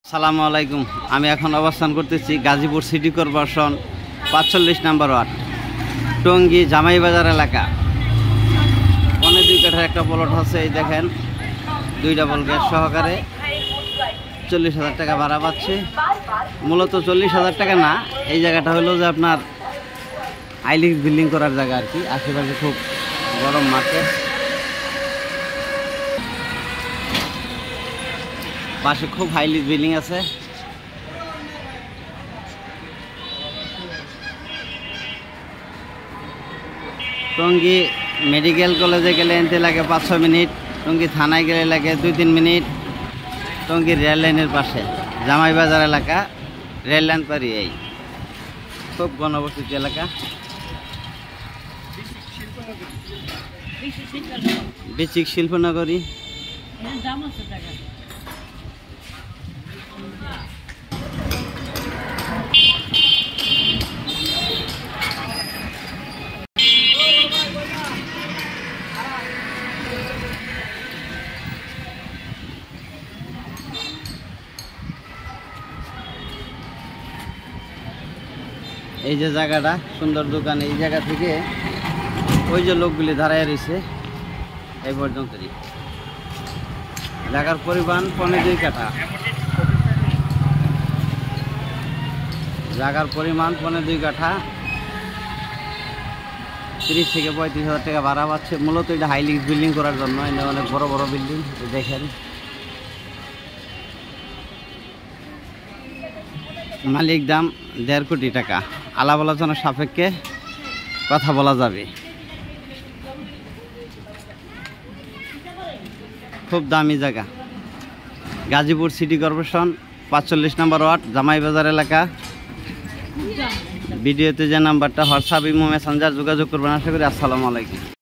আসসালামু আলাইকুম। আমি এখন অবস্থান করতেছি গাজীপুর সিটি কর্পোরেশন ৪৫ নম্বর ওয়ার্ড, টঙ্গী জামাই বাজার এলাকা। ২.৫ কাঠার একটা প্লট আছে, এই দেখেন, 2 ডাবল গ্যাস সহকারে ৪০,০০০ টাকা ভাড়া পাচ্ছে। মূলত ৪০,০০০ টাকা না, এই জায়গাটা হলো যে আপনার হাইলিক্স বিল্ডিং করার জায়গা আর কি। আশেপাশে খুব গরম মার্কেট, পাশে খুব হাইলিক্স বিল্ডিং আছে। টঙ্গী মেডিকেল কলেজে গেলে এনতে লাগে ৫-৬ মিনিট, টঙ্গী থানায় গেলে লাগে 2-3 মিনিট। টঙ্গী রেল লাইনের পাশে জামাই বাজার এলাকা, রেল লাইন পারি, এই খুব ঘনবসতি এলাকা। বেচিক শিল্পনগরী। এই যে জায়গাটা সুন্দর দোকান, এই জায়গা থেকে ওই যে লোকগুলি দাঁড়ায় রয়েছে এই পর্যন্তই। জায়গার পরিমাণ 2.5 কাঠা, জায়গার পরিমাণ 2.5 কাঠা, 30 থেকে 35,০০০ টাকা ভাড়া পাচ্ছে। মূলত এটা হাইলিক্স বিল্ডিং করার জন্য, এটা অনেক বড় বড় বিল্ডিং দেখেন। মালিক দাম 1.5 কোটি টাকা, আলাপ আলোচনার সাপেক্ষে কথা বলা যাবে। খুব দামি জায়গা, গাজীপুর সিটি কর্পোরেশন ৪৫ নম্বর ওয়ার্ড, জামাই বাজার এলাকা। ভিডিওতে যে নাম্বারটা হোয়াটসঅ্যাপ, ইমো, মেসেঞ্জার যোগাযোগ করবেন। আশা করি। আসসালামু আলাইকুম।